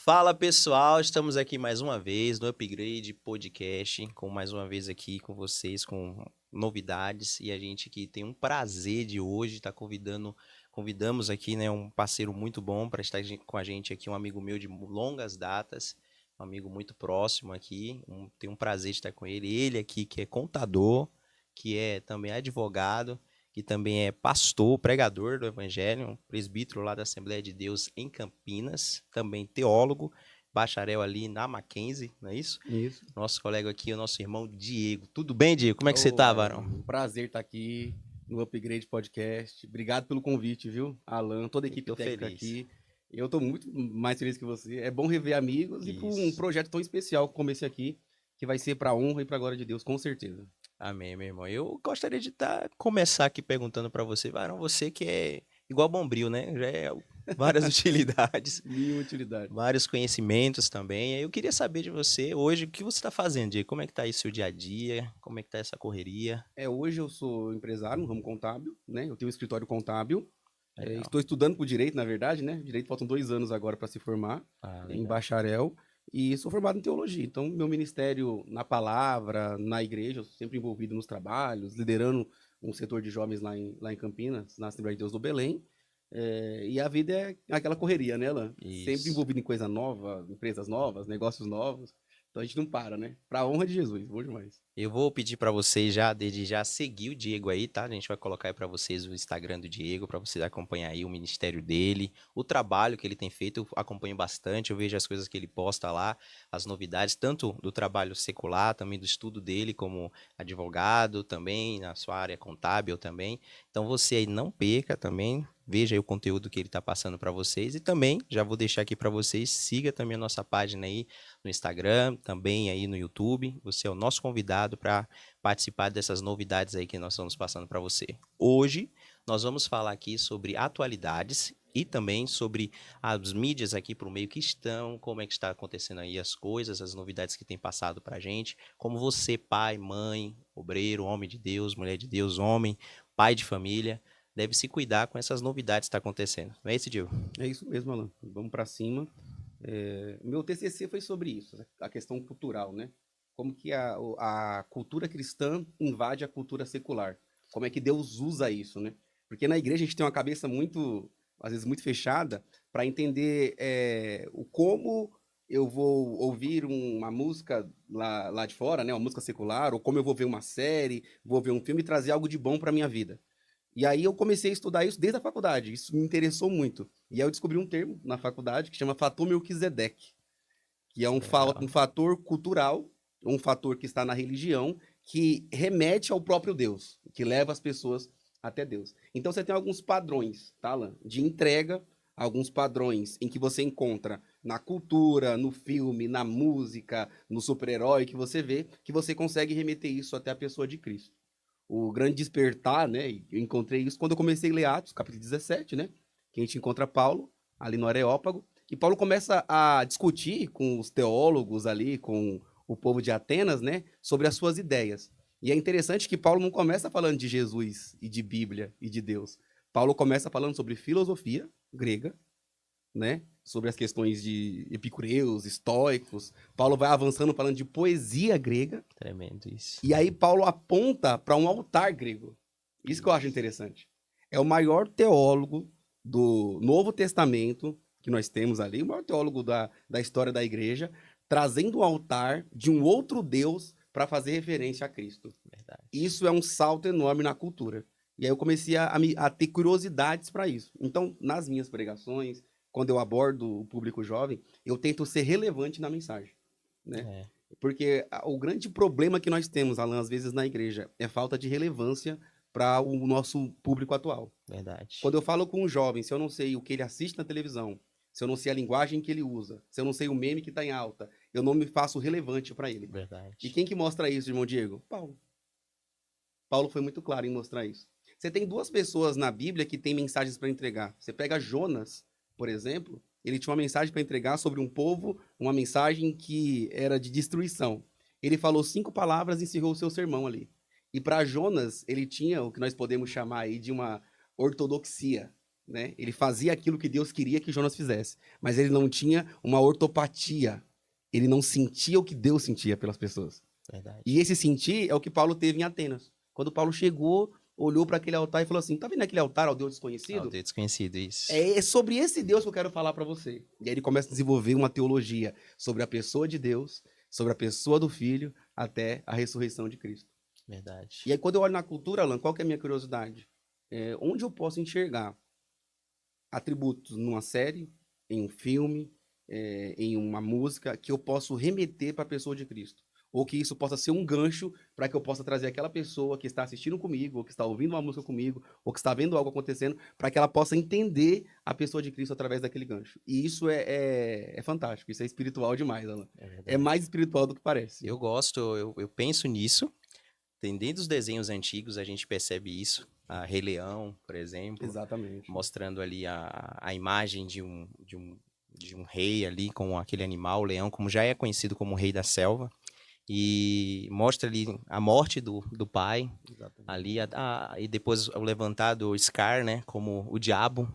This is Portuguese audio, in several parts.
Fala pessoal, estamos aqui mais uma vez no Upgrade Podcast, com mais uma vez aqui com vocês, com novidades, e a gente aqui tem um prazer de hoje estar convidamos aqui, né, um parceiro muito bom para estar com a gente aqui, um amigo meu de longas datas, um amigo muito próximo aqui, tenho um prazer de estar com ele aqui que é contador, que é também advogado, que também é pastor, pregador do Evangelho, um presbítero lá da Assembleia de Deus em Campinas, também teólogo, bacharel ali na Mackenzie, não é isso? Isso. Nosso colega aqui, o nosso irmão Diego. Tudo bem, Diego? Como é que você Ô, tá, Alan, varão? um prazer estar aqui no Upgrade Podcast. Obrigado pelo convite, viu? Alan, toda a Eu equipe tô técnica feliz. aqui. Eu estou muito mais feliz que você. É bom rever amigos e por um Isso. projeto tão especial como esse aqui, que vai ser para a honra e para a glória de Deus, com certeza. Amém, meu irmão. Eu gostaria de começar aqui perguntando para você, varão, você que é igual Bombril, né? Já é várias utilidades. Mil utilidade. Vários conhecimentos também. Eu queria saber de você hoje o que você está fazendo, Diego. Como é que tá aí seu dia a dia? Como é que tá essa correria? Hoje eu sou empresário no ramo contábil, né? Eu tenho um escritório contábil. Legal. Estou estudando por direito, na verdade, né? Direito faltam 2 anos agora para se formar, Ah, em legal. bacharel, e sou formado em teologia. Então, meu ministério na palavra, na igreja, eu sou sempre envolvido nos trabalhos, liderando um setor de jovens lá em Campinas, na Assembleia de Deus do Belém. E a vida é aquela correria, né, Alan? Sempre Isso. envolvido em coisa nova, empresas novas, negócios novos. Então a gente não para, né? Pra honra de Jesus, bom demais. Eu vou pedir para vocês já, desde já, seguir o Diego aí, tá? A gente vai colocar aí para vocês o Instagram do Diego, para vocês acompanhar aí o ministério dele, o trabalho que ele tem feito. Eu acompanho bastante, eu vejo as coisas que ele posta lá, as novidades, tanto do trabalho secular, também do estudo dele como advogado, também na sua área contábil também. Então você aí não perca também. Veja aí o conteúdo que ele está passando para vocês e também já vou deixar aqui para vocês, siga também a nossa página aí no Instagram, também aí no YouTube. Você é o nosso convidado para participar dessas novidades aí que nós estamos passando para você. Hoje nós vamos falar aqui sobre atualidades e também sobre as mídias aqui para o meio que estão, como é que está acontecendo aí as coisas, as novidades que tem passado para a gente, como você, pai, mãe, obreiro, homem de Deus, mulher de Deus, homem, pai de família, deve se cuidar com essas novidades que estão acontecendo. Não é isso, Diego? É isso mesmo, Alan. Vamos para cima. Meu TCC foi sobre isso, né? A questão cultural, né? Como que a cultura cristã invade a cultura secular. Como é que Deus usa isso, né? Porque na igreja a gente tem uma cabeça muito, às vezes, muito fechada para entender o como eu vou ouvir uma música lá de fora, né? Uma música secular, ou como eu vou ver uma série, vou ver um filme e trazer algo de bom para minha vida. E aí eu comecei a estudar isso desde a faculdade. Isso me interessou muito. E aí eu descobri um termo na faculdade que chama fator Melquisedeque, que é um Legal. fator cultural, um fator que está na religião, que remete ao próprio Deus, que leva as pessoas até Deus. Então você tem alguns padrões, tá, Alan? De entrega, alguns padrões em que você encontra na cultura, no filme, na música, no super-herói que você vê, que você consegue remeter isso até a pessoa de Cristo. O grande despertar, né? Eu encontrei isso quando eu comecei a ler Atos, capítulo 17, né? Que a gente encontra Paulo ali no Areópago, e Paulo começa a discutir com os teólogos ali, com o povo de Atenas, né? Sobre as suas ideias. E é interessante que Paulo não começa falando de Jesus e de Bíblia e de Deus. Paulo começa falando sobre filosofia grega, né? Sobre as questões de epicureus, estoicos. Paulo vai avançando falando de poesia grega. Tremendo isso. E aí Paulo aponta para um altar grego. Isso que eu acho Isso. interessante. É o maior teólogo do Novo Testamento que nós temos ali, o maior teólogo da história da igreja, trazendo um altar de um outro Deus para fazer referência a Cristo. Verdade. Isso é um salto enorme na cultura. E aí eu comecei a ter curiosidades para isso. Então, nas minhas pregações, quando eu abordo o público jovem, eu tento ser relevante na mensagem, né? É, Porque o grande problema que nós temos, Alan, às vezes na igreja, é falta de relevância para o nosso público atual. verdade. Quando eu falo com um jovem, se eu não sei o que ele assiste na televisão, se eu não sei a linguagem que ele usa, se eu não sei o meme que está em alta, eu não me faço relevante para ele. E Verdade. quem que mostra isso, irmão Diego? Paulo. Paulo foi muito claro em mostrar isso. Você tem duas pessoas na Bíblia que têm mensagens para entregar. Você pega Jonas, por exemplo, ele tinha uma mensagem para entregar sobre um povo, uma mensagem que era de destruição. Ele falou 5 palavras e encerrou o seu sermão ali. E para Jonas, ele tinha o que nós podemos chamar aí de uma ortodoxia. né? Ele fazia aquilo que Deus queria que Jonas fizesse, mas ele não tinha uma ortopatia. Ele não sentia o que Deus sentia pelas pessoas. E Verdade. esse sentir é o que Paulo teve em Atenas. Quando Paulo chegou, olhou para aquele altar e falou assim: tá vendo aquele altar ao Deus desconhecido? Aldeia desconhecido, isso. É sobre esse Deus que eu quero falar para você. E aí ele começa a desenvolver uma teologia sobre a pessoa de Deus, sobre a pessoa do Filho, até a ressurreição de Cristo. Verdade. E aí quando eu olho na cultura, Alan, qual que é a minha curiosidade? Onde eu posso enxergar atributos numa série, em um filme, em uma música, que eu posso remeter para a pessoa de Cristo. Ou que isso possa ser um gancho para que eu possa trazer aquela pessoa que está assistindo comigo, ou que está ouvindo uma música comigo, ou que está vendo algo acontecendo, para que ela possa entender a pessoa de Cristo através daquele gancho. E isso é fantástico, isso é espiritual demais, Alan. É É verdade. mais espiritual do que parece. Eu gosto, eu penso nisso. Tem dentro dos desenhos antigos, a gente percebe isso. A Rei Leão, por exemplo, Exatamente. mostrando ali a imagem de um rei ali com aquele animal, o leão, como já é conhecido como o rei da selva. E mostra ali a morte do pai, Exatamente. ali, e depois o levantar do Scar, né, como o diabo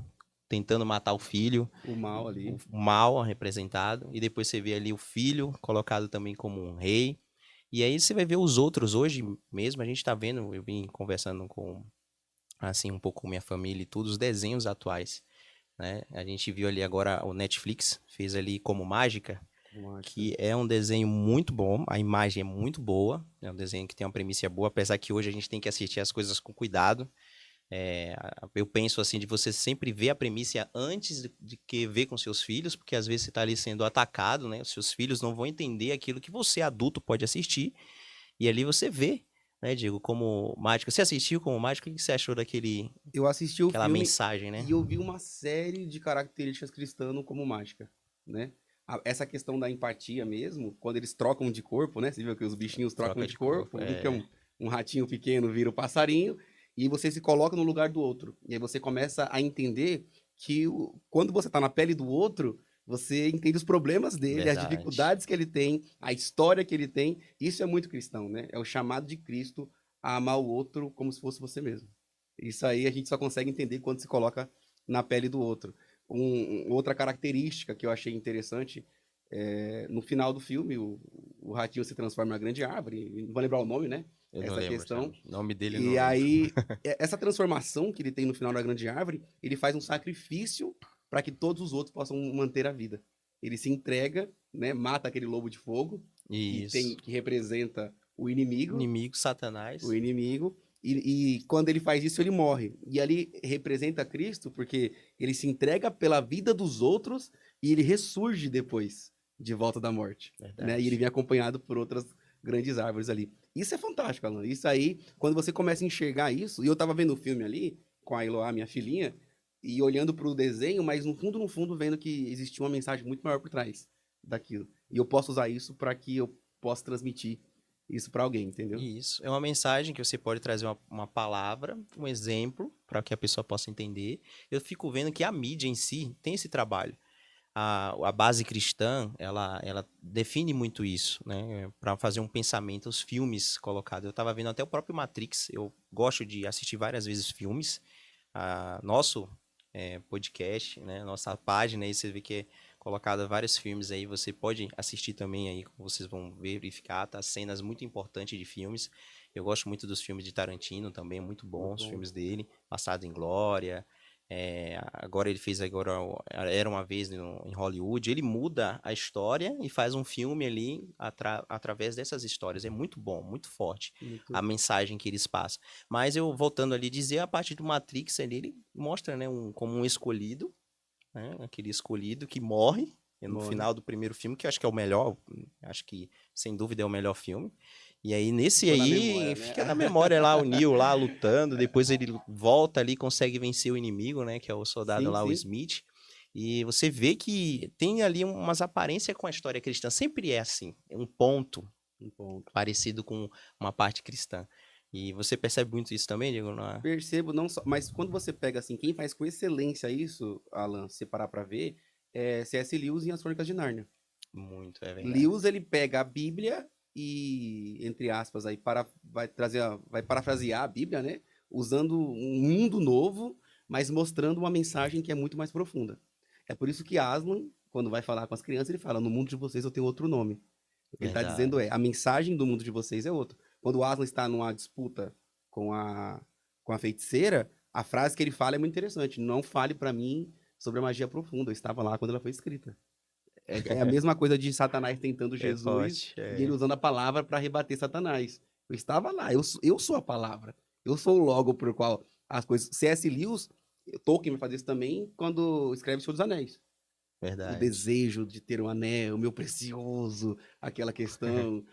tentando matar o filho, O mal o ali. mal representado, e depois você vê ali o filho colocado também como um rei. E aí você vai ver os outros hoje mesmo, a gente tá vendo, eu vim conversando com, assim, um pouco com minha família e tudo, os desenhos atuais, né? A gente viu ali agora o Netflix, fez ali Como Mágica, Como mágica. que é um desenho muito bom, a imagem é muito boa, é um desenho que tem uma premissa boa, apesar que hoje a gente tem que assistir as coisas com cuidado. Eu penso assim, de você sempre ver a premissa antes de que ver com seus filhos, porque às vezes você está ali sendo atacado, né? Os seus filhos não vão entender aquilo que você, adulto, pode assistir, e ali você vê, né, Diego, como mágica. Você assistiu como mágica? O que você achou Eu assisti o aquela filme mensagem, né? e eu vi uma série de características cristãs como mágica, né? Essa questão da empatia mesmo, quando eles trocam de corpo, né? Você viu que os bichinhos trocam Troca de de corpo, corpo, um que é um ratinho pequeno vira o passarinho, e você se coloca no lugar do outro. E aí você começa a entender que quando você está na pele do outro, você entende os problemas dele, as verdade. dificuldades que ele tem, a história que ele tem. Isso é muito cristão, né? É o chamado de Cristo a amar o outro como se fosse você mesmo. Isso aí a gente só consegue entender quando se coloca na pele do outro. Outra característica que eu achei interessante no final do filme, o ratinho se transforma em uma grande árvore, não vou lembrar o nome, né? Eu não Essa lembro, questão. sabe? O nome dele eu não E lembro. aí, essa transformação que ele tem no final da grande árvore, ele faz um sacrifício para que todos os outros possam manter a vida. Ele se entrega, né? Mata aquele lobo de fogo, Isso. que representa o inimigo, Inimigo, o Satanás. inimigo, e quando ele faz isso, ele morre. E ali representa Cristo, porque ele se entrega pela vida dos outros e ele ressurge depois, de volta da morte. Né? E ele Verdade. vem acompanhado por outras grandes árvores ali. Isso é fantástico, Alan. Isso aí, quando você começa a enxergar isso, e eu tava vendo o filme ali, com a Eloá, minha filhinha, e olhando pro desenho, mas no fundo, vendo que existia uma mensagem muito maior por trás daquilo. E eu posso usar isso para que eu possa transmitir isso para alguém, entendeu? E isso é uma mensagem que você pode trazer uma palavra, um exemplo, para que a pessoa possa entender. Eu fico vendo que a mídia em si tem esse trabalho. A base cristã, ela define muito isso, né? Para fazer um pensamento, os filmes colocados. Eu estava vendo até o próprio Matrix. Eu gosto de assistir várias vezes filmes. Nosso podcast, né? Nossa página aí, você vê que é colocado vários filmes aí. Você pode assistir também aí, vocês vão verificar, tá? Cenas muito importantes de filmes. Eu gosto muito dos filmes de Tarantino também, muito Muito bons os bom. filmes dele. Passado em Glória. Agora ele fez Era Uma Vez em Hollywood. Ele muda a história e faz um filme ali através dessas histórias. É muito bom, muito forte a Muito. mensagem que eles passam. Mas eu voltando ali dizer, a parte do Matrix ali, ele mostra, né, como um escolhido, né, aquele escolhido que morre no Morre. final do primeiro filme, que eu acho que é o melhor, acho que sem dúvida é o melhor filme. E aí nesse Ficou na aí memória, né? fica na memória lá o Neo lá lutando, depois ele volta ali, consegue vencer o inimigo, né, que é o soldado Sim, lá, o sim. Smith. E você vê que tem ali umas aparências com a história cristã, sempre é assim, é um ponto Um ponto. parecido com uma parte cristã. E você percebe muito isso também, Diego? Percebo não só, mas quando você pega assim, quem faz com excelência isso, Alan, se parar pra ver, é C.S. Lewis em As Crônicas de Nárnia. Muito, é verdade. Lewis ele pega a Bíblia e, entre aspas, vai parafrasear a Bíblia, né? Usando um mundo novo, mas mostrando uma mensagem que é muito mais profunda. É por isso que Aslan, quando vai falar com as crianças, ele fala: no mundo de vocês eu tenho outro nome. O que ele está dizendo Verdade. é: a mensagem do mundo de vocês é outra. Quando o Aslan está numa disputa com com a feiticeira, a frase que ele fala é muito interessante: não fale para mim sobre a magia profunda. Eu estava lá quando ela foi escrita. É a mesma coisa de Satanás tentando É Jesus forte. e ele usando a palavra para rebater Satanás. Eu estava lá, eu sou a palavra. Eu sou o logo por qual as coisas. C.S. Lewis, Tolkien vai fazer isso também quando escreve Senhor dos Anéis. O Verdade. desejo de ter um anel, meu precioso, aquela questão.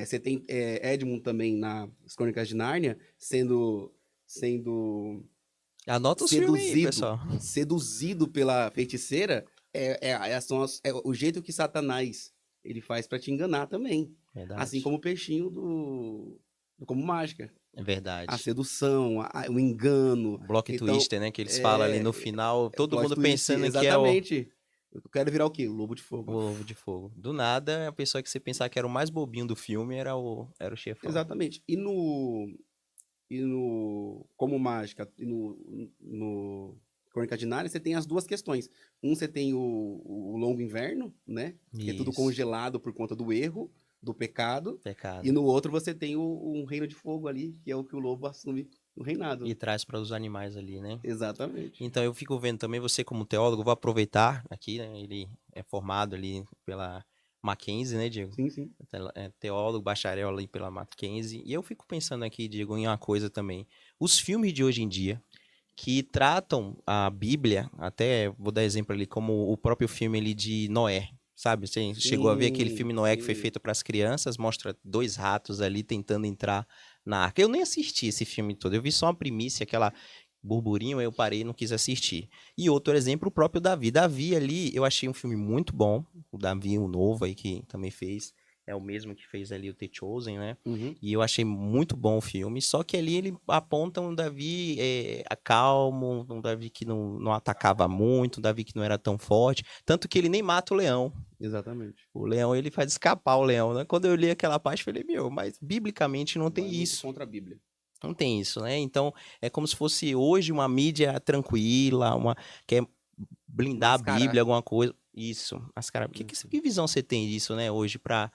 Você tem Edmund também nas Crônicas de Nárnia sendo Anota os filmes aí, seduzido, pessoal. seduzido pela feiticeira, é o jeito que Satanás ele faz para te enganar também. Assim Verdade. como o peixinho do Como Mágica. É A verdade. sedução, o engano. O block Então, twister, né? Que eles falam ali no final, todo plot mundo twist, pensando que é o, exatamente. Eu quero virar o quê? Lobo de o fogo. ovo de fogo. Do nada, a pessoa que você pensava que era o mais bobinho do filme era o chefão. Exatamente. E no Como Mágica e no Crônica de Nárnia, você tem as duas questões. Você tem o longo inverno, né? Que é tudo Isso. congelado por conta do erro, do pecado. E Pecado. no outro você tem um reino de fogo ali, que é o que o lobo assume no E reinado. traz para os animais ali, né? Exatamente. Então eu fico vendo também você como teólogo, vou aproveitar aqui, né? Ele é formado ali pela Mackenzie, né, Diego? Sim, sim. É teólogo, bacharel ali pela Mackenzie. E eu fico pensando aqui, Diego, em uma coisa também. Os filmes de hoje em dia, que tratam a Bíblia, até vou dar exemplo ali, como o próprio filme ali de Noé. Sabe, você chegou a ver aquele Sim, filme Noé que foi sim. feito para as crianças, mostra dois ratos ali tentando entrar na arca. Eu nem assisti esse filme todo, eu vi só uma primícia, aquela burburinho, eu parei e não quis assistir. E outro exemplo, o próprio Davi. Davi ali, eu achei um filme muito bom. O Davi, o novo aí que também fez, é o mesmo que fez ali o The Chosen, né? Uhum. E eu achei muito bom o filme. Só que ali ele aponta um Davi calmo, um Davi que não atacava muito, um Davi que não era tão forte. Tanto que ele nem mata o leão. Exatamente. O leão, ele faz escapar o leão, né? Quando eu li aquela parte, eu falei, meu, mas biblicamente não tem Vai muito isso. contra a Bíblia. Não tem isso, né? Então, é como se fosse hoje uma mídia tranquila, uma quer blindar a Mascarar. Bíblia, alguma coisa. Isso, mascarar. Que visão você tem disso, né, hoje pra...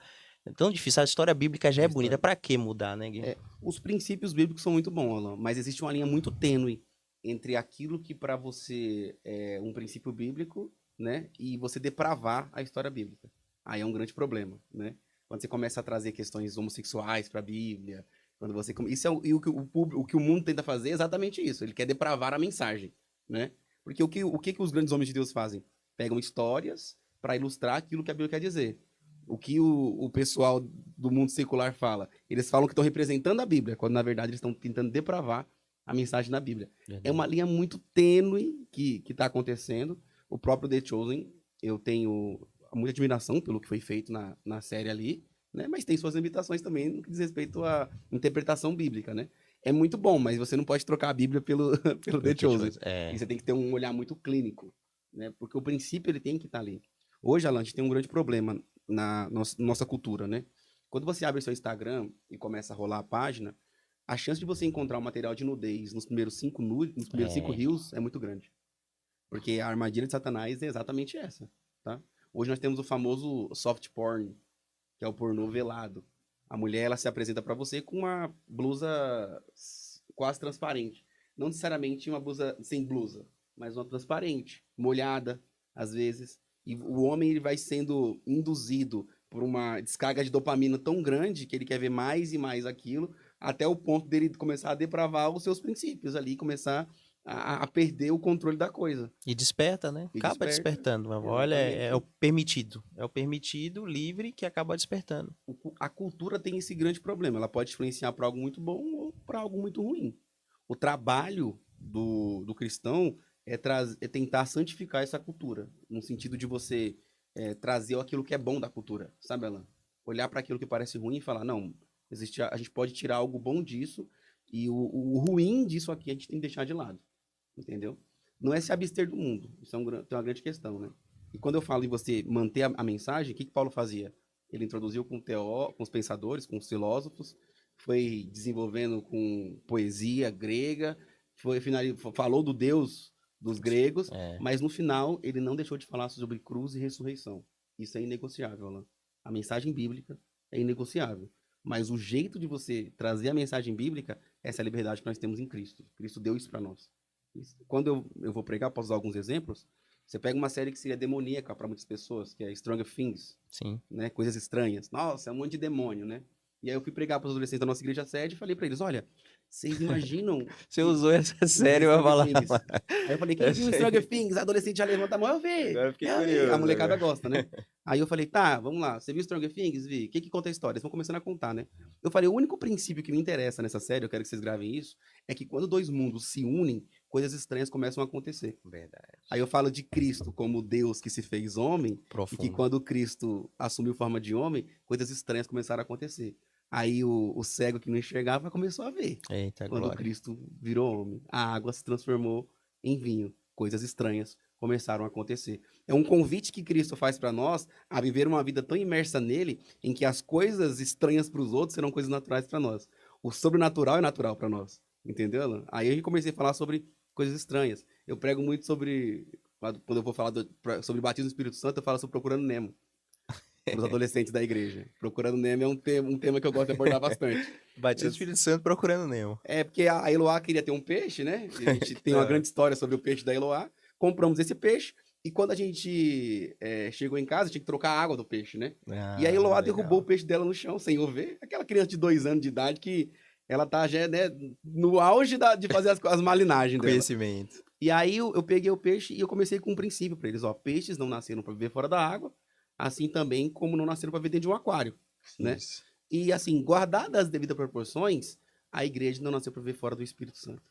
É tão difícil, a história bíblica já A é bonita, história. pra que mudar, né, Gui? Os princípios bíblicos são muito bons, Alan, mas existe uma linha muito tênue entre aquilo que para você é um princípio bíblico, né, e você depravar a história bíblica. Aí é um grande problema, né? Quando você começa a trazer questões homossexuais para a Bíblia, quando você isso é o que o mundo tenta fazer é exatamente isso. Ele quer depravar a mensagem, né? Porque o que os grandes homens de Deus fazem? Pegam histórias para ilustrar aquilo que a Bíblia quer dizer. O que o pessoal do mundo secular fala? Eles falam que estão representando a Bíblia, quando na verdade eles estão tentando depravar a mensagem da Bíblia. É uma Verdade. linha muito tênue que está acontecendo. O próprio The Chosen, eu tenho muita admiração pelo que foi feito na série ali, né? Mas tem suas limitações também no que diz respeito à interpretação bíblica, né? É muito bom, mas você não pode trocar a Bíblia pelo Pelo The The Chosen. Chosen. E você tem que ter um olhar muito clínico, né? Porque o princípio ele tem que estar ali. Hoje, Alan, a gente tem um grande problema na nossa cultura, né? Quando você abre seu Instagram e começa a rolar a página, a chance de você encontrar um material de nudez nos primeiros nos primeiros cinco É, reels é muito grande. Porque a armadilha de Satanás é exatamente essa, tá? Hoje nós temos o famoso soft porn, que é o pornô velado. A mulher, ela se apresenta para você com uma blusa quase transparente. Não necessariamente uma blusa sem blusa, mas uma transparente, molhada, às vezes. E o homem ele vai sendo induzido por uma descarga de dopamina tão grande que ele quer ver mais e mais aquilo, até o ponto dele começar a depravar os seus princípios ali, começar a perder o controle da coisa. e desperta, né? E Acaba desperta, despertando. Mas olha, é o exatamente. permitido. É o permitido, livre, que acaba despertando. A cultura tem esse grande problema. Ela pode influenciar para algo muito bom ou para algo muito ruim. O trabalho do cristão é tentar santificar essa cultura, no sentido de você trazer aquilo que é bom da cultura, sabe, Alan? Olhar para aquilo que parece ruim e falar, não, a gente pode tirar algo bom disso e o ruim disso aqui a gente tem que deixar de lado, entendeu? Não é se abster do mundo, isso tem uma grande questão, né? E quando eu falo em você manter a mensagem, o que Paulo fazia? Ele introduziu com os pensadores, com os filósofos, foi desenvolvendo com poesia grega, falou do Deus dos gregos, É, mas no final ele não deixou de falar sobre cruz e ressurreição. Isso é inegociável, Alan. A mensagem bíblica é inegociável. Mas o jeito de você trazer a mensagem bíblica, essa é a liberdade que nós temos em Cristo. Cristo deu isso para nós. Quando eu vou pregar, posso usar alguns exemplos. Você pega uma série que seria demoníaca para muitas pessoas, que é Stranger Things, sim. né? Coisas estranhas. Nossa, é um monte de demônio, né? E aí eu fui pregar para os adolescentes da nossa igreja sede e falei para eles, olha, vocês imaginam Você que usou essa usei série pra Stranger falar. Things. Aí eu falei, quem viu Essa Stranger aí. Things? A adolescente já levanta a mão, eu vi. Agora eu fiquei Eu vi. A curioso molecada agora. gosta, né? Aí eu falei, tá, vamos lá. Você viu Stranger Things? Vi. O que conta a história? Eles vão começando a contar, né? Eu falei, o único princípio que me interessa nessa série, eu quero que vocês gravem isso, é que quando dois mundos se unem, coisas estranhas começam a acontecer. Verdade. Aí eu falo de Cristo como Deus que se fez homem, e que Profundo. quando Cristo assumiu forma de homem, coisas estranhas começaram a acontecer. Aí o cego que não enxergava começou a ver. Eita, Quando glória. Cristo virou homem, a água se transformou em vinho. Coisas estranhas começaram a acontecer. É um convite que Cristo faz para nós a viver uma vida tão imersa nele, em que as coisas estranhas para os outros serão coisas naturais para nós. O sobrenatural é natural para nós. Entendeu, Alan? Aí eu comecei a falar sobre coisas estranhas. Eu prego muito sobre. Quando eu vou falar sobre batismo do Espírito Santo, eu falo sobre Procurando Nemo para os adolescentes da igreja. Procurando Nemo é um tema que eu gosto de abordar bastante. Batismo Eu- do Espírito Santo procurando Nemo. É porque a Eloá queria ter um peixe, né? E a gente Que tem da uma hora. grande história sobre o peixe da Eloá. Compramos esse peixe e quando a gente chegou em casa, tinha que trocar a água do peixe, né? E a Ah, Eloá derrubou o legal. peixe dela no chão, sem eu ver. Aquela criança de 2 anos de idade que ela tá já, né, no auge de fazer as malinagens dela. Conhecimento. E aí eu peguei o peixe e eu comecei com um princípio para eles, ó, peixes não nasceram para viver fora da água, assim também como não nasceram para viver dentro de um aquário, né? Isso. E assim, guardadas as devidas proporções, a igreja não nasceu para viver fora do Espírito Santo.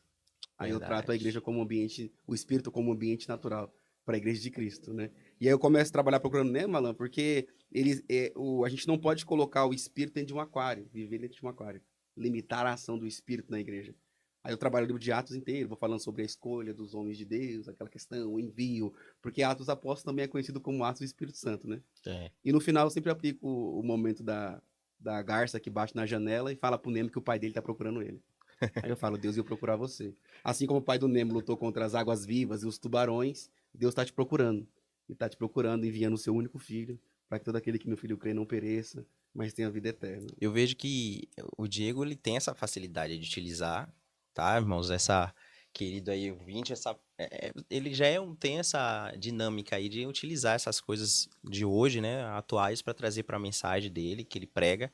Aí eu trato a igreja Verdade. como ambiente, o espírito como ambiente natural para a igreja de Cristo, né? E aí eu começo a trabalhar procurando Nemo, Alan, porque a gente não pode colocar o espírito dentro de um aquário, viver dentro de um aquário, limitar a ação do espírito na igreja. Aí eu trabalho o livro de Atos inteiro, vou falando sobre a escolha dos homens de Deus, aquela questão, o envio, porque Atos dos Apóstolos também é conhecido como Atos do Espírito Santo, né? É. E no final eu sempre aplico o momento da garça que bate na janela e fala pro Nemo que o pai dele tá procurando ele. Aí eu falo, Deus ia procurar você. Assim como o pai do Nemo lutou contra as águas vivas e os tubarões, Deus está te procurando. E está te procurando, enviando o seu único filho, para que todo aquele que no filho crê não pereça, mas tenha vida eterna. Eu vejo que o Diego ele tem essa facilidade de utilizar, tá, irmãos? Essa querido aí ouvinte, ele já tem essa dinâmica aí de utilizar essas coisas de hoje, né, atuais para trazer para a mensagem dele que ele prega.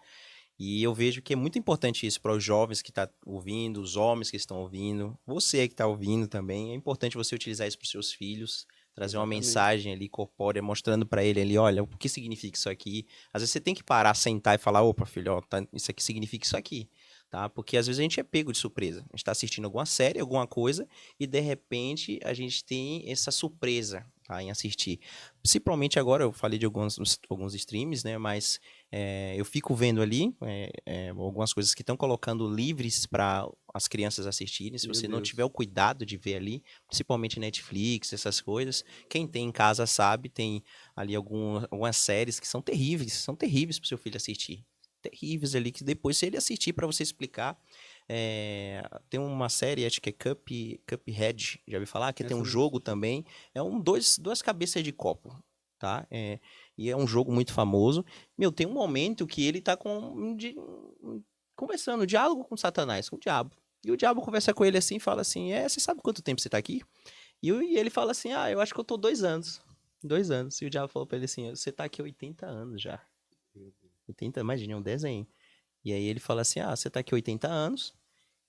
E eu vejo que é muito importante isso para os jovens que estão ouvindo, os homens que estão ouvindo, você que está ouvindo também. É importante você utilizar isso para os seus filhos, trazer uma Exatamente. mensagem ali corpórea, mostrando para ele ali, olha, o que significa isso aqui. Às vezes você tem que parar, sentar e falar, opa, filho, ó, isso aqui significa isso aqui, tá? Porque às vezes a gente é pego de surpresa. A gente está assistindo alguma série, alguma coisa, e de repente a gente tem essa surpresa, tá, em assistir. Principalmente agora, eu falei de alguns streams, né, mas eu fico vendo ali algumas coisas que estão colocando livres para as crianças assistirem. Se Meu você não tiver Deus. o cuidado de ver ali, principalmente Netflix, essas coisas, quem tem em casa sabe, tem ali algumas séries que são terríveis para o seu filho assistir. Terríveis ali, que depois, se ele assistir para você explicar, tem uma série, acho que é Cuphead, já ouviu falar? Que tem Essa um eu não jogo assisti. também, duas cabeças de copo, tá? E é um jogo muito famoso. Meu, tem um momento que ele tá conversando, diálogo com Satanás, com o diabo. E o diabo conversa com ele assim e fala assim: você sabe quanto tempo você tá aqui? E ele fala assim: eu acho que eu tô 2 anos. 2 anos. E o diabo falou pra ele assim: você tá aqui há 80 anos já. 80, imagina, é um desenho. E aí ele fala assim: você tá aqui há 80 anos.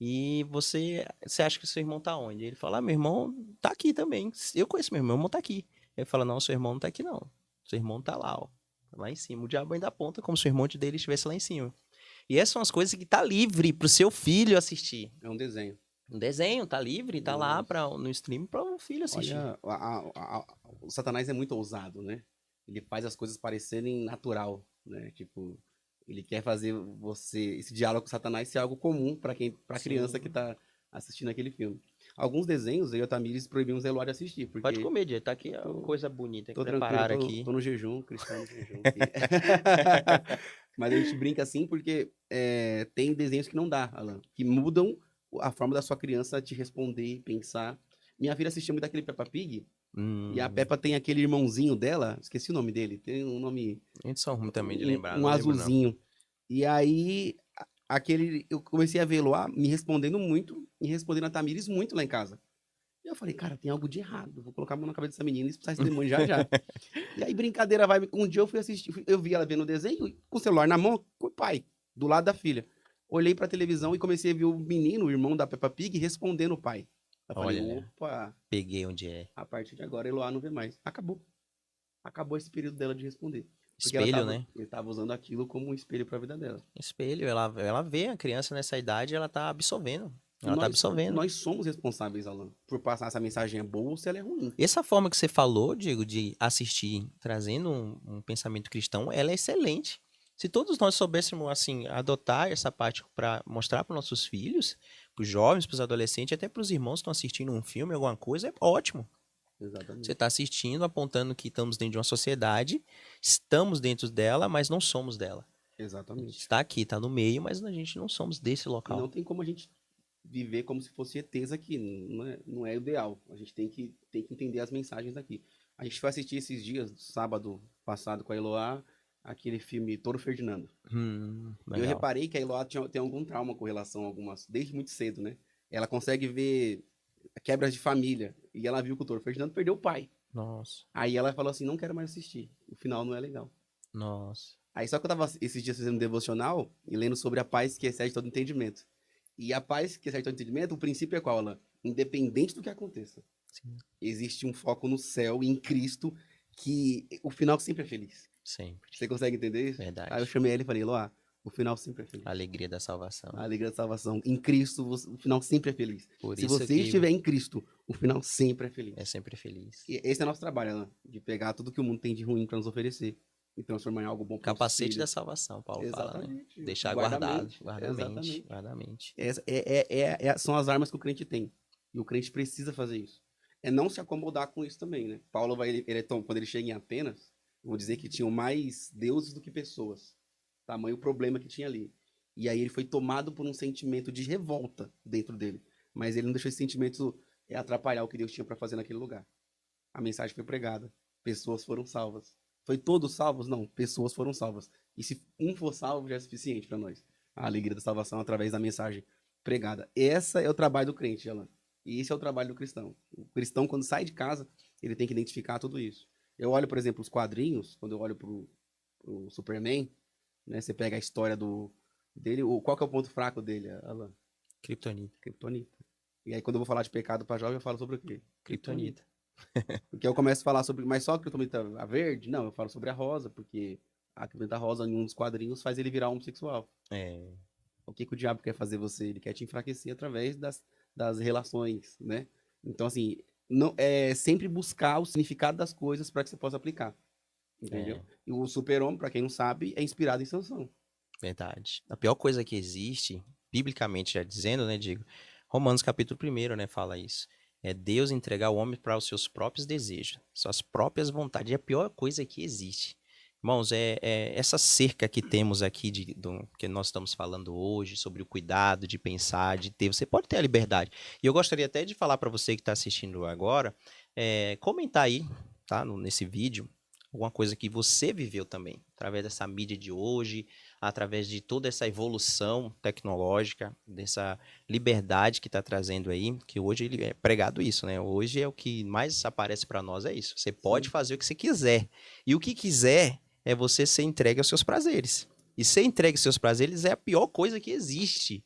E você acha que seu irmão tá onde? Ele fala: meu irmão tá aqui também. Eu conheço meu irmão tá aqui. Ele fala: não, seu irmão não tá aqui não. Seu irmão tá lá, ó. Lá em cima. O diabo ainda aponta como se o irmão dele estivesse lá em cima. E essas são as coisas que tá livre pro seu filho assistir. É um desenho. Um desenho tá livre, tá Meu lá Deus. no stream para um filho assistir. Olha, o Satanás é muito ousado, né? Ele faz as coisas parecerem natural, né? Tipo, ele quer fazer esse diálogo com o Satanás ser algo comum para criança que Sim. tá assistindo aquele filme. Alguns desenhos, eu e a Tamires proibimos o Eloy de assistir, Pode porque comer, Diego. Tá aqui eu a tô, coisa bonita que tô tranquilo, prepararam tô, aqui. tô no jejum, cristão no jejum aqui. Mas a gente brinca assim porque tem desenhos que não dá, Alan, que mudam a forma da sua criança te responder, pensar. Minha filha assistia muito aquele Peppa Pig, e a Hum, Peppa tem aquele irmãozinho dela, esqueci o nome dele, tem um nome, eles são ruins também de lembrar, um não lembro não. azulzinho. E aí, aquele, eu comecei a ver Eloá me respondendo muito, e respondendo a Tamires muito lá em casa. E eu falei, cara, tem algo de errado, vou colocar a mão na cabeça dessa menina e expulsar esse demônio já já. E aí, brincadeira vai. Um dia eu fui assistir, eu vi ela vendo o desenho, com o celular na mão, com o pai, do lado da filha. Olhei pra televisão e comecei a ver o menino, o irmão da Peppa Pig, respondendo o pai. Eu falei, Olha, opa, peguei onde é. a partir de agora Eloá não vê mais. Acabou. Acabou esse período dela de responder. Porque Espelho, né? ele tava usando aquilo como um espelho pra vida dela. Espelho, ela vê a criança nessa idade, ela tá absorvendo. E Ela tá absorvendo. nós somos responsáveis, Alan, por passar essa mensagem é boa ou se ela é ruim. Essa forma que você falou, Diego, de assistir, trazendo um pensamento cristão, ela é excelente. Se todos nós soubéssemos, assim, adotar essa parte para mostrar para nossos filhos, para os jovens, para os adolescentes, até para os irmãos que estão assistindo um filme, alguma coisa, é ótimo. Você Exatamente. está assistindo, apontando que estamos dentro de uma sociedade, estamos dentro dela, mas não somos dela. A gente Exatamente. está aqui, está no meio, mas a gente não somos desse E não local. tem como a gente viver como se fosse ETs aqui. Não é ideal. A gente tem que entender as mensagens aqui. A gente foi assistir esses dias, sábado passado com a Eloá, aquele filme Toro Ferdinando. E eu Legal. reparei que a Eloá tem algum trauma com relação a algumas, desde muito cedo, né? Ela consegue ver quebras de família. E ela viu que o Toro Ferdinando perdeu o pai. Nossa, Aí ela falou assim: não quero mais assistir. O final não é legal. nossa. Aí só que eu tava esses dias fazendo um devocional e lendo sobre a paz que excede todo entendimento. E a paz que excede todo entendimento, o princípio é qual, Alan? Independente do que aconteça, Sim, existe um foco no céu, em Cristo, que o final sempre é feliz. sempre. Você consegue entender isso? Aí eu Verdade. chamei ele e falei, Loa, o final sempre é A feliz. alegria da salvação. A alegria da salvação. Em Cristo, o final sempre é feliz. Por Se isso você que estiver em Cristo, o final sempre é é feliz. sempre feliz. E esse é nosso trabalho, Alan, de pegar tudo que o mundo tem de ruim para nos oferecer e transformar em algo bom para nossos Capacete da filhos. salvação, Paulo fala, né? Exatamente. Deixar guardado, Guarda-mente. guarda a mente, Exatamente. guarda a mente. São as armas que o crente tem. E o crente precisa fazer isso. É não se acomodar com isso também, né? Paulo vai, ele é quando ele chega em Atenas, vou dizer que tinham mais deuses do que pessoas. Tamanho o problema que tinha ali. E aí ele foi tomado por um sentimento de revolta dentro dele. Mas ele não deixou esse sentimento atrapalhar o que Deus tinha para fazer naquele lugar. A mensagem foi pregada. Pessoas foram salvas. Foi todos salvos? Não, pessoas foram salvas. E se um for salvo, já é suficiente para nós. A alegria da salvação através da mensagem pregada. Esse é o trabalho do crente, Alan. E esse é o trabalho do cristão. O cristão, quando sai de casa, ele tem que identificar tudo isso. Eu olho, por exemplo, os quadrinhos, quando eu olho pro Superman, né? Você pega a história dele, qual que é o ponto fraco dele, Alan? Kryptonita. Kryptonita. E aí, quando eu vou falar de pecado para jovem, eu falo sobre o quê? Kryptonita. Kryptonita. Porque eu começo a falar sobre, mas só a criptonita a verde? Não, eu falo sobre a rosa, porque a criptonita rosa em um dos quadrinhos faz ele virar homossexual. É, O que que o diabo quer fazer você? Ele quer te enfraquecer através das relações, né? Então, assim, não, é sempre buscar o significado das coisas para que você possa aplicar, entendeu? é, E o super-homem, para quem não sabe, é inspirado em Sansão. verdade. A pior coisa que existe, biblicamente já dizendo, né, Diego? Romanos capítulo 1, né, fala isso. É Deus entregar o homem para os seus próprios desejos, suas próprias vontades. É a pior coisa que existe. Irmãos, essa cerca que temos aqui do que nós estamos falando hoje, sobre o cuidado de pensar, de ter, você pode ter a liberdade. E eu gostaria até de falar para você que está assistindo agora, comentar aí, tá, nesse vídeo, alguma coisa que você viveu também, através dessa mídia de hoje, através de toda essa evolução tecnológica, dessa liberdade que está trazendo aí, que hoje ele é pregado isso, né? Hoje é o que mais aparece para nós, é isso. Você pode Sim, fazer o que você quiser. E o que quiser é você ser entregue aos seus prazeres. E ser entregue aos seus prazeres é a pior coisa que existe.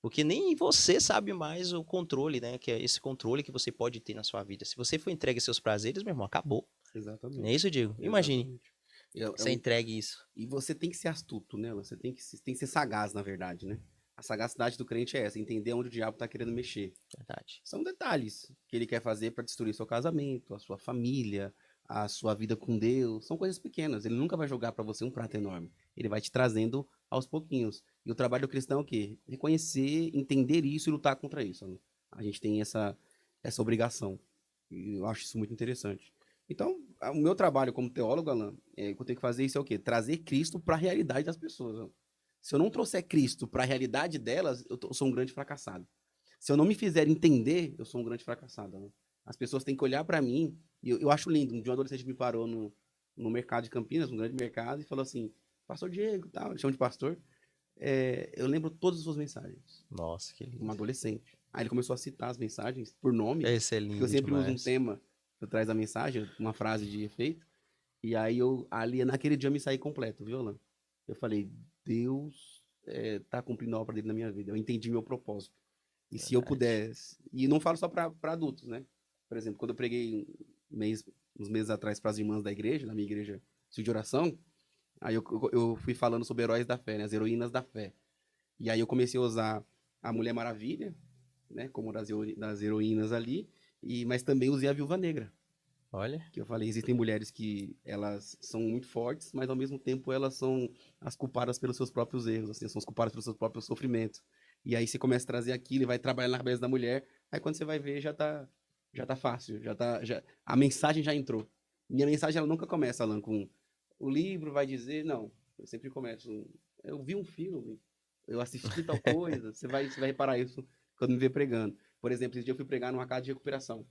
Porque nem você sabe mais o controle, né? Que é esse controle que você pode ter na sua vida. Se você for entregue aos seus prazeres, meu irmão, acabou. Não é exatamente. isso, Diego? Imagine, Exatamente. É você um, entregue isso. e você tem que ser astuto, né? Você tem que ser sagaz, na verdade, né? A sagacidade do crente é essa, entender onde o diabo está querendo mexer. Verdade. São detalhes que ele quer fazer para destruir seu casamento, a sua família, a sua vida com Deus. São coisas pequenas. Ele nunca vai jogar para você um prato enorme. Ele vai te trazendo aos pouquinhos. E o trabalho do cristão é o quê? Reconhecer, entender isso e lutar contra isso, né? A gente tem essa obrigação. E eu acho isso muito interessante. Então, o meu trabalho como teólogo, Alan, o que eu tenho que fazer isso é o quê? Trazer Cristo para a realidade das pessoas. Alan. Se eu não trouxer Cristo para a realidade delas, eu sou um grande fracassado. Se eu não me fizer entender, eu sou um grande fracassado. Né? As pessoas têm que olhar para mim, e eu acho lindo. Um dia um adolescente me parou no mercado de Campinas, um grande mercado, e falou assim: Pastor Diego, tal, ele chama de pastor. Eu lembro todas as suas mensagens. Nossa, que Um lindo. adolescente. Aí ele começou a citar as mensagens por nome, Esse é porque eu lindo sempre uso um demais. tema por trás da mensagem, uma frase de efeito. E aí ali naquele dia eu me saí completo, viu, Alan? Eu falei, Deus tá cumprindo a obra dele na minha vida. Eu entendi meu propósito. E se eu Verdade. pudesse, e não falo só para adultos, né? Por exemplo, quando eu preguei uns meses atrás para as irmãs da igreja, na minha igreja de oração, aí eu fui falando sobre heróis da fé, né? As heroínas da fé. E aí eu comecei a usar a Mulher Maravilha, né? Como das heroínas ali, mas também usei a Viúva Negra. Olha, Que eu falei, existem mulheres que elas são muito fortes, mas ao mesmo tempo elas são as culpadas pelos seus próprios erros, assim, são as culpadas pelos seus próprios sofrimentos. E aí você começa a trazer aquilo e vai trabalhar na cabeça da mulher, aí quando você vai ver já tá fácil, a mensagem já entrou. Minha mensagem ela nunca começa, Alan, com o livro vai dizer, não, eu sempre começo, eu vi um filme, eu assisti tal coisa, você vai reparar isso quando me vê pregando. Por exemplo, esse dia eu fui pregar numa casa de recuperação.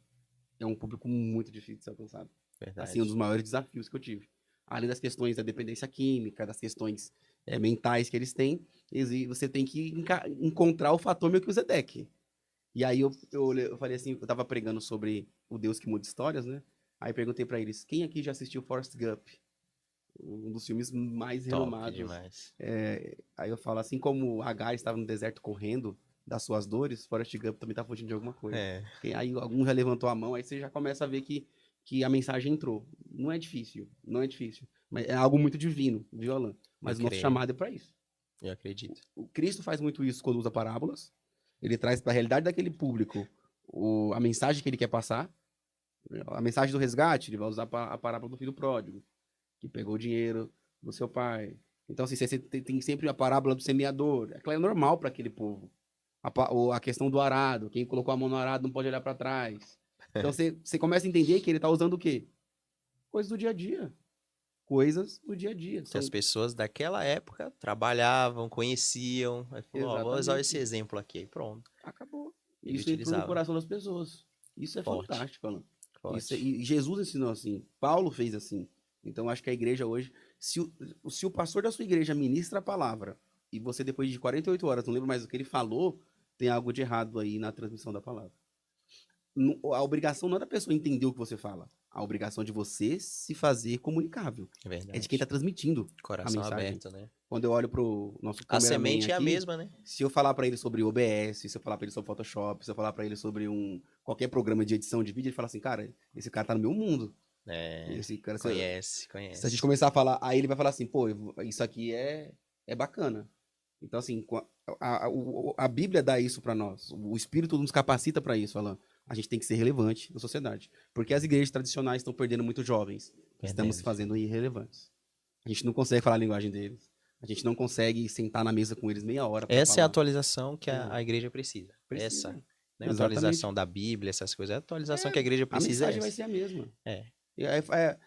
É um público muito difícil de ser alcançado. Assim, um dos verdade. maiores desafios que eu tive. Além das questões da dependência química, das questões mentais que eles têm, você tem que encontrar o fator Melquisedeque. E aí eu falei assim, eu tava pregando sobre o Deus que muda histórias, né? Aí perguntei para eles, quem aqui já assistiu Forrest Gump? Um dos filmes mais Top renomados. demais. Aí eu falo, assim como Agar estava no deserto correndo das suas dores, Forrest Gump também tá fugindo de alguma coisa. É, Aí algum já levantou a mão, aí você já começa a ver que a mensagem entrou. Não é difícil, não é difícil. Mas é algo muito divino, viu, Alan? eu Mas o nosso creio, chamado é para isso. eu acredito. O Cristo faz muito isso quando usa parábolas. Ele traz para a realidade daquele público a mensagem que ele quer passar. A mensagem do resgate, ele vai usar a parábola do filho pródigo que pegou o dinheiro do seu pai. Então, assim, você tem sempre a parábola do semeador. Aquilo é normal para aquele povo. A questão do arado. Quem colocou a mão no arado não pode olhar para trás. Então, você começa a entender que ele está usando o quê? Coisas do dia a dia. Coisas do dia a dia. Que as São pessoas daquela época trabalhavam, conheciam. Aí falou, ó, vou usar esse exatamente. exemplo aqui. Aí pronto. Acabou. Ele Isso entrou no utilizava. coração das pessoas. Isso é Forte, fantástico, Alan. forte. E Jesus ensinou assim. Paulo fez assim. Então, acho que a igreja hoje, se o pastor da sua igreja ministra a palavra e você, depois de 48 horas, não lembra mais o que ele falou, tem algo de errado aí na transmissão da palavra. A obrigação não é da pessoa entender o que você fala. A obrigação é de você se fazer comunicável. É É de quem está verdade. transmitindo a Coração mensagem. aberto, né? Quando eu olho pro nosso A cameraman semente é a aqui, mesma, né? se eu falar para ele sobre OBS, se eu falar para ele sobre Photoshop, se eu falar para ele sobre qualquer programa de edição de vídeo, ele fala assim, cara, esse cara tá no meu mundo. É, Esse cara, conhece, se a gente conhece. começar a falar, aí ele vai falar assim, pô, isso aqui é bacana. Então, assim, a Bíblia dá isso para nós. O Espírito nos capacita para isso, Alan. A gente tem que ser relevante na sociedade. Porque as igrejas tradicionais estão perdendo muitos jovens. Estamos se Perdendo. fazendo irrelevantes. A gente não consegue falar a linguagem deles. A gente não consegue sentar na mesa com eles meia hora para Essa é a falar. atualização que É, a igreja precisa. Essa. precisa. Não é a atualização Exatamente. da Bíblia, essas coisas. A atualização É, que a igreja a precisa é mensagem vai essa. ser a mesma. É. E aí,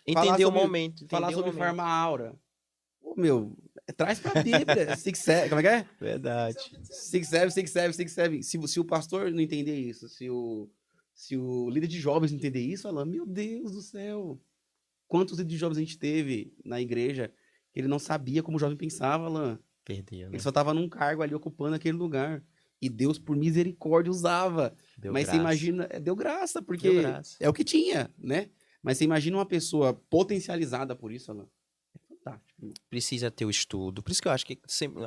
Entender o momento, falar entender o sobre momento. farma aura. Ô, meu, traz pra Bíblia. Como é que é? Verdade. Six, seven. Se o pastor não entender isso, se o líder de jovens não entender isso, fala, meu Deus do céu. Quantos líderes de jovens a gente teve na igreja que ele não sabia como o jovem pensava, Alan? Perdeu, Ele né? só estava num cargo ali ocupando aquele lugar. E Deus, por misericórdia, usava. Deu Mas você graça. imagina, deu graça, Deu porque graça. é o que tinha, né? Mas você imagina uma pessoa potencializada por isso, Alan. É fantástico, irmão. Precisa ter o estudo. Por isso que eu acho que.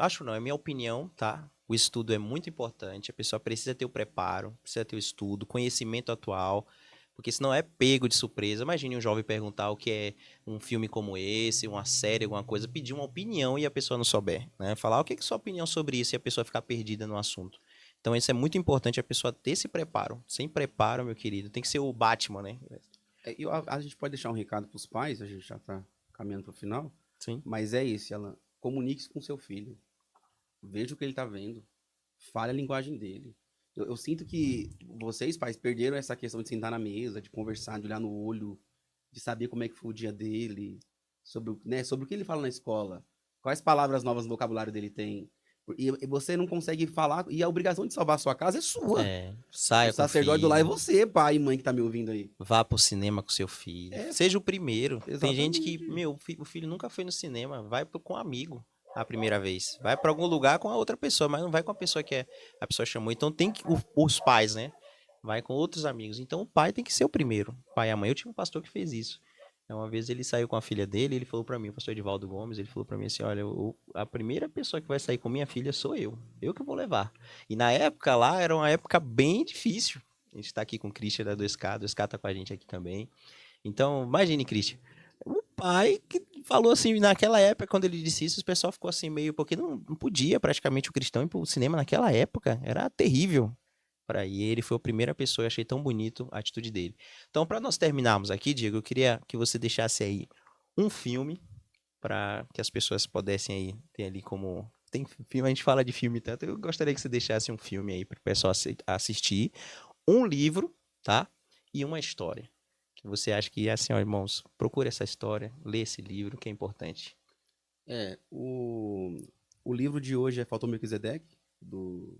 Acho não, é minha opinião, tá? O estudo é muito importante. A pessoa precisa ter o preparo, precisa ter o estudo, conhecimento atual. Porque senão é pego de surpresa. Imagine um jovem perguntar o que é um filme como esse, uma série, alguma coisa, pedir uma opinião e a pessoa não souber, né? Falar o que é sua opinião sobre isso e a pessoa ficar perdida no assunto. Então isso é muito importante a pessoa ter esse preparo. Sem preparo, meu querido, tem que ser o Batman, né? A gente pode deixar um recado para os pais, a gente já está caminhando para o final, Sim. mas é esse, Alan. Comunique-se com seu filho. Veja o que ele está vendo. Fale a linguagem dele. Eu sinto que vocês, pais, perderam essa questão de sentar na mesa, de conversar, de olhar no olho, de saber como é que foi o dia dele, sobre o que ele fala na escola, quais palavras novas no vocabulário dele tem. E você não consegue falar, e a obrigação de salvar a sua casa é sua. O Saia com o sacerdote do lar é filho. você, pai e mãe que tá me ouvindo aí. Vá pro cinema com seu filho. É, Seja o primeiro. Tem gente que, exatamente. meu, o filho nunca foi no cinema. Vai com um amigo a primeira vez. Vai pra algum lugar com a outra pessoa, mas não vai com a pessoa que a pessoa chamou. Então tem que. Os pais, né? Vai com outros amigos. Então o pai tem que ser o primeiro. O pai e a mãe. Eu tinha um pastor que fez isso. Uma vez ele saiu com a filha dele, ele falou pra mim, o pastor Edivaldo Gomes, ele falou pra mim assim, olha, a primeira pessoa que vai sair com minha filha sou eu que vou levar. E na época lá, era uma época bem difícil. A gente tá aqui com o Christian da 2K, 2K tá com a gente aqui também. Então, imagine, Christian, o pai que falou assim, naquela época, quando ele disse isso, o pessoal ficou assim meio, porque não podia praticamente o cristão ir pro cinema naquela época, era terrível. Para ir, ele foi a primeira pessoa, eu achei tão bonito a atitude dele. Então, para nós terminarmos aqui, Diego, eu queria que você deixasse aí um filme para que as pessoas pudessem aí ter ali como tem filme, a gente fala de filme tanto, eu gostaria que você deixasse um filme aí para o pessoal assistir, um livro, tá? E uma história. Que você acha que assim, ó, irmãos, procure essa história, lê esse livro, que é importante. É, o livro de hoje é Faltou Melquisedeque, do.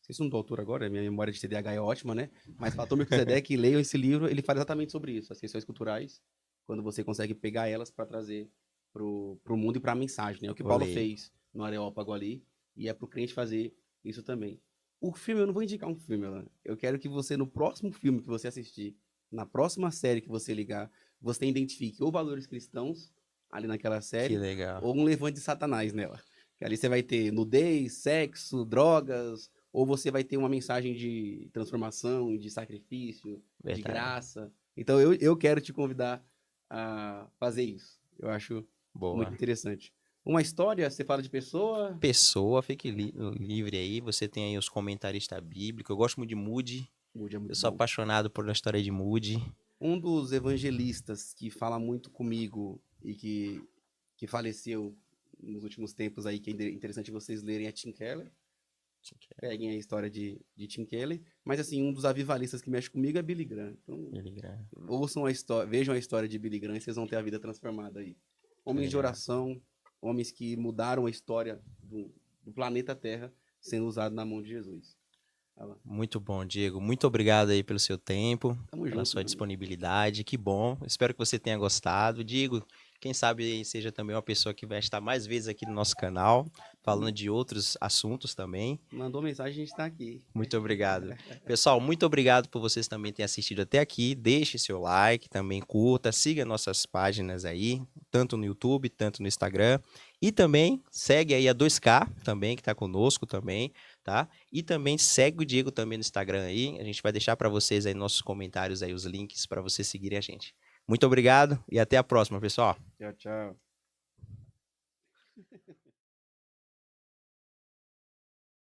Esqueci o nome do autor agora, minha memória de TDAH é ótima, né? Mas Faltou Melquisedeque, leiam esse livro, ele fala exatamente sobre isso, as questões culturais, quando você consegue pegar elas para trazer pro mundo e para a mensagem, né? O que Vou Paulo ler. fez no Areópago ali, e é pro crente fazer isso também. O filme, eu não vou indicar um filme, Alan. Eu quero que você, no próximo filme que você assistir, na próxima série que você ligar, você identifique ou valores cristãos ali naquela Que série, legal. ou um levante de Satanás nela. Que ali você vai ter nudez, sexo, drogas, ou você vai ter uma mensagem de transformação, de sacrifício, de Verdade. graça. Então eu quero te convidar a fazer isso. Eu acho muito Boa. interessante. Uma história, você fala de pessoa, Pessoa, fique livre aí. Você tem aí os comentaristas bíblicos. Eu gosto muito de Moody. Moody é Eu muito sou bom. apaixonado por a história de Moody. Um dos evangelistas que fala muito comigo e que faleceu nos últimos tempos aí, que é interessante vocês lerem, é Tim Keller. Peguem a história de Tim Keller. Mas, assim, um dos avivalistas que mexe comigo é Billy Graham. Então, Ele grava. ouçam a história, vejam a história de Billy Graham e vocês vão ter a vida transformada aí. Homens de Legal. oração, homens que mudaram a história do planeta Terra sendo usado na mão de Jesus. Vai lá. Muito bom, Diego. Muito obrigado aí pelo seu tempo, Tamo pela junto, sua meu amigo. disponibilidade. Que bom. Espero que você tenha gostado. Diego, quem sabe aí seja também uma pessoa que vai estar mais vezes aqui no nosso canal, falando de outros assuntos também. Mandou mensagem, a gente tá aqui. Muito obrigado. Pessoal, muito obrigado por vocês também terem assistido até aqui. Deixe seu like, também curta, siga nossas páginas aí, tanto no YouTube, tanto no Instagram. E também segue aí a 2K também, que está conosco também, tá? E também segue o Diego também no Instagram aí. A gente vai deixar para vocês aí nossos comentários aí os links para vocês seguirem a gente. Muito obrigado e até a próxima, pessoal. Tchau, tchau.